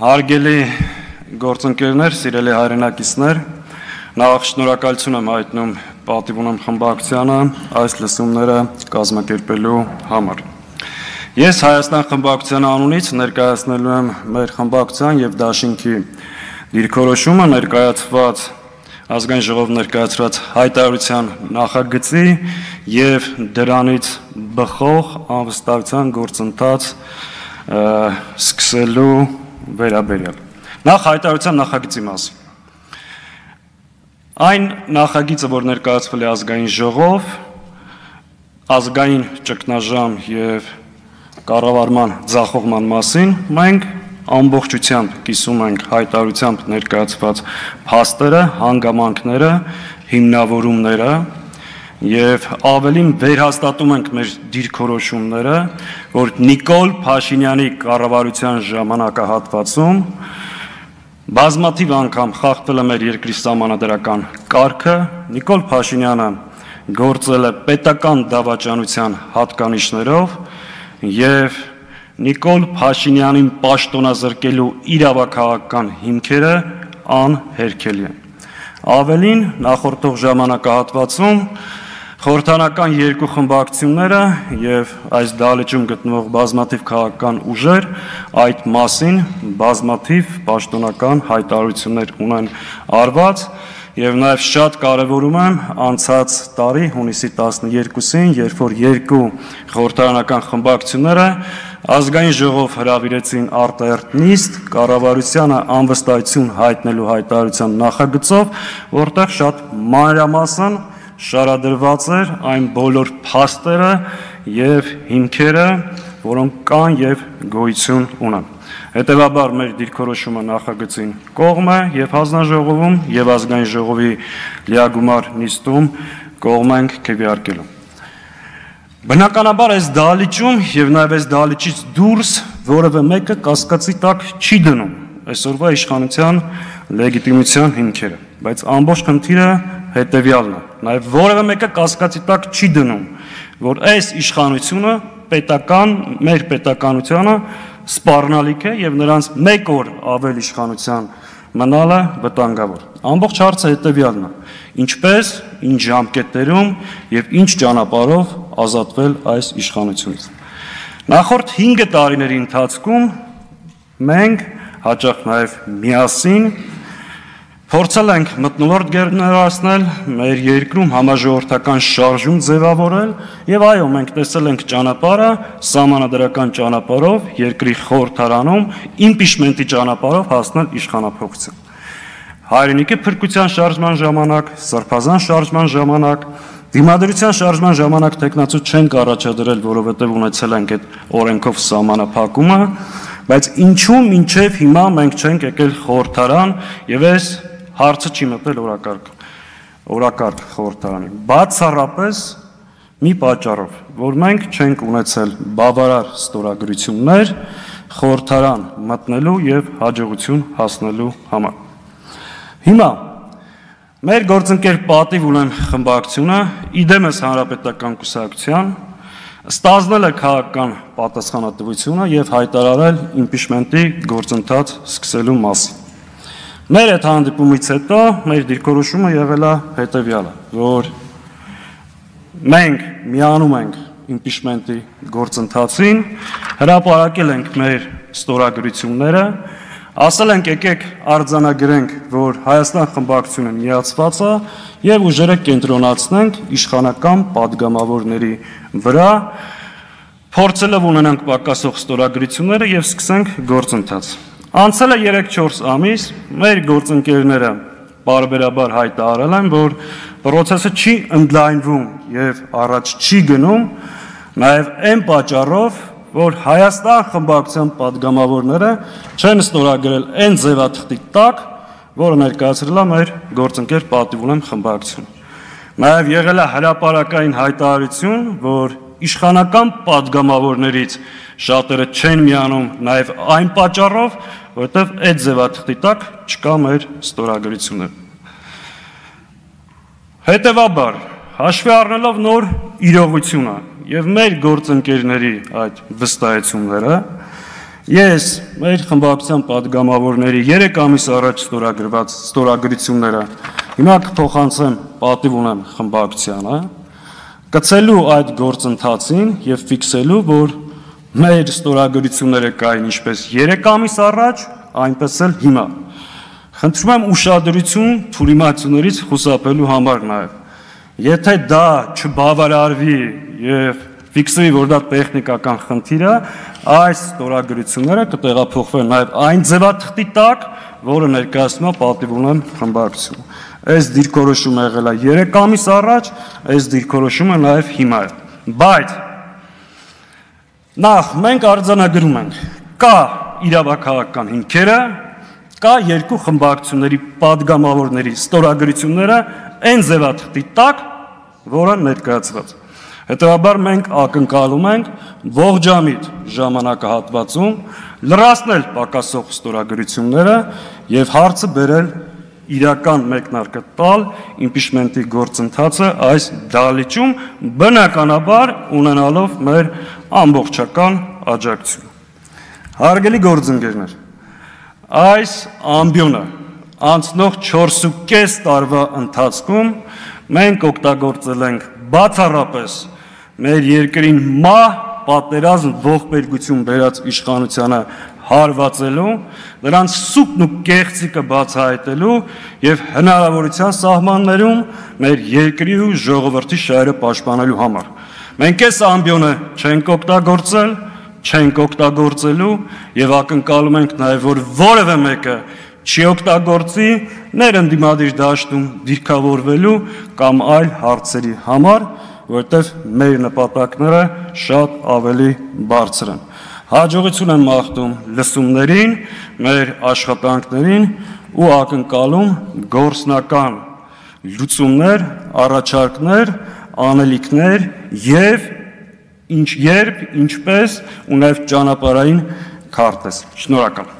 Հարգելի գործընկերներ, սիրելի հայրենակիցներ, նախ շնորհակալություն եմ հայտնում պատիվ ունեմ խմբակցությանը այս լսումները կազմակերպելու համար։ Ես Հայաստան խմբակցության անունից ներկայացնելու եմ մեր խմբակցության եւ դաշինքի դիրքորոշումը ներկայացված ազգային ժողով ներկայացրած հայտարարության նախագծի եւ դրանից բխող անվստահության գործընթաց սկսելու վերաբերյալ։ Նախ հայտարարության նախագծի մասին։ Այն նախագիծը, որ ներկայացվել է ազգային ժողով, ազգային ճգնաժամ եւ կառավարման ձախողման մասին, մենք ամբողջությամբ կիսում ենք հայտարարությամբ ներկայացված փաստերը, հանգամանքները, հիմնավորումները եւ ավելին վերհաստատում ենք մեր դիրքորոշումները, որ Նիկոլ Փաշինյանի կառավարության ժամանակահատվածում բազմաթիվ անգամ խախտվել է մեր երկրի սահմանադրական կարգը, Նիկոլ Փաշինյանը գործել է պետական դավաճանության հատկանիշներով եւ Նիկոլ Փաշինյանին պաշտոնազրկելու իրավաքաղաքական հիմքերը անհերքելի են։ Ավելին, նախորդող ժամանակահատվածում խորհրդանական երկու խմբակցությունները եւ այս դահլիճում գտնվող բազմաթիվ քաղաքական ուժեր այդ մասին բազմաթիվ պաշտոնական հայտարարություններ ունեն արված եւ նաեւ շատ կարեւորում եմ անցած տարի հունիսի 12-ին, երբ որ երկու խորհրդարանական խմբակցությունները ազգային ժողով հրավիրեցին արտահերթ նիստ կառավարությանը անվստահություն հայտնելու հայտարարության նախագծով, որտեղ շատ մանրամասն շարադրված էր այն բոլոր փաստերը եւ հիմքերը, որոնք կան եւ գոյություն ունեն։ Հետևաբար մեր դիրքորոշումը նախագծին կողմ է եւ հանձնաժողովում եւ ազգային ժողովի լիագումար նիստում կողմ ենք քվեարկելու։ Բնականաբար այս դահլիճում եւ նաեւ այս դահլիճից դուրս որևէ մեկը կասկածի տակ չի դնում այսօրվա իշխանության լեգիտիմության հիմքերը, բայց ամբողջ խնդիրը հետևյալն է։ Նաև որևէ մեկը կասկածի տակ չի դնում, որ այս իշխանությունը մեր պետականությանը սպառնալիք է եւ նրանց մեկ օր ավել իշխանության մնալը վտանգավոր։ Ամբողջ հարցը հետևյալն է. ինչպես, ինչ ժամկետներում եւ ինչ ճանապարհով ազատվել այս իշխանությունից։ Նախորդ 5 տարիների ընթացքում մենք հաճախ նաև միասին փորձել ենք մթնոլորտ գերներացնել, մեր երկրում համաժողովրդական շարժում ձևավորել եւ այո, մենք տեսել ենք ճանապարհը սահմանադրական ճանապարհով երկրի խորհրդարանում իմպիչմենտի ճանապարհով հասնել իշխանափոխության։ Հայրենիքի փրկության շարժման ժամանակ, սրբազան շարժման ժամանակ, դիմադրության շարժման ժամանակ տեխնացու չենք առաջադրել, որովհետեւ ունեցել ենք այդ օրենքով սահմանափակումը, բայց ինչու մինչև հիմա մենք չենք եկել խորհրդարան եւ այս հարցը չի մտել օրակարգ խորհրդարանի։ Բացառապես մի պատճառով, որ մենք չենք ունեցել բավարար ստորագրություններ խորհրդարան մտնելու եւ հաջողություն հասնելու համար։ Հիմա մեր գործընկեր պատիվ ունեմ խմբակցությունը իդեմս հանրապետական կուսակցության ստանձնել է քաղաքական պատասխանատվությունը եւ հայտարարել իմպիչմենտի գործընթաց սկսելու մասին։ Մեր այդ հանդիպումից հետո մեր դիրքորոշումը եղել է հետևյալը, որ մենք միանում ենք իմպիչմենտի գործընթացին, հրապարակել ենք մեր ստորագրությունները, ասել ենք եկեք արձանագրենք, որ Հայաստան խմբակցությունը միացված է եւ ուժերը կենտրոնացնենք իշխանական падգամավորների վրա, փորձելով ունենանք պակասող ստորագրությունները եւ սկսենք գործընթաց։ Անցել է 3-4 ամիս, մեր գործընկերները բարբերաբար հայտարարել են, որ process-ը չի ընդլայնվում եւ առաջ չի գնում, նաեւ այն պատճառով, որ Հայաստան խմբակցության падգամավորները չեն ստորագրել այն ձևաթղթի տակ, որը ներկայացրել է մեր գործընկեր պատիվ ունեմ խմբակցությունը։ Նաեւ եղել է հրապարակային հայտարարություն, որ իշխանական падգամավորներից շատերը չեն միանում նաեւ այն պատճառով, որտեղ այդ ձևաթղթի տակ չկա մեր ստորագրությունը։ Հետևաբար, հաշվի առնելով նոր իրողությունը եւ մեր գործընկերների այդ վստահությունները Ես մեր խմբակցության պատգամավորների 3 ամիս առաջ ստորագրված ստորագրությունները հիմա կփոխանցեմ, պատիվ ունեմ խմբակցությանը, կցելու այդ գործընթացին եւ ֆիքսելու, որ մեր ստորագրությունները կային ինչպես 3 ամիս առաջ, այնպես էլ հիմա։ Խնդրում եմ ուշադրություն թյուրիմացություններից խուսափելու համար նաեւ։ Եթե դա չբավարարվի եւ ֆիքսվի, որ դա տեխնիկական խնդիր է, այս ստորագրությունները կտեղափոխվեն նաեւ այն ձևաթղթի տակ, որը ներկայացնում է պատիվ ունեմ խմբակցություն։ Այս դիրքորոշումը եղել է 3 ամիս առաջ, այս դիրքորոշումը նաեւ հիմա է։ Բայց նախ մենք արձանագրում ենք, կա իրավաքաղաքական հիմքերը, կա երկու խմբակցությունների պատգամավորների ստորագրությունները այն ձևաթղթի տակ, որը ներկայացված։ Հետևաբար մենք ակնկալում ենք ողջամիտ ժամանակահատվածում լրացնել պակասող ստորագրությունները եւ հարցը բերել իրական մեկնարկը տալ իմպիչմենտի գործընթացը այս դահլիճում, բնականաբար ունենալով մեր ամբողջական աջակցություն։ Հարգելի գործընկերներ, այս ամբիոնը անցնող 4.5 տարվա ընթացքում մենք օգտագործել ենք բացառապես մեր երկրին մահ պատերազմ ողբերգություն բերած իշխանությանը հարվածելու, նրանց սուտն ու կեղծիկը բացահայտելու եւ հնարավորության սահմաններում մեր երկրի ու ժողովրդի շահերը պաշտպանելու համար։ Մենք այս ամբիոնը չենք օգտագործել, չենք օգտագործելու եւ ակնկալում ենք նաեւ, որ որևէ մեկը չի օգտագործի ներընդդիմադիր դաշտում դիրքավորվելու կամ այլ հարցերի համար, որտեղ մեր նպատակները շատ ավելի բարձր են։ Հաջողություն եմ մաղթում լսումներին, մեր աշխատանքներին ու ակնկալում գործնական լուծումներ, առաջարկներ, անելիքներ եւ երբ, ինչպես ու նաեւ ճանապարհային քարտեզ։ Շնորհակալ։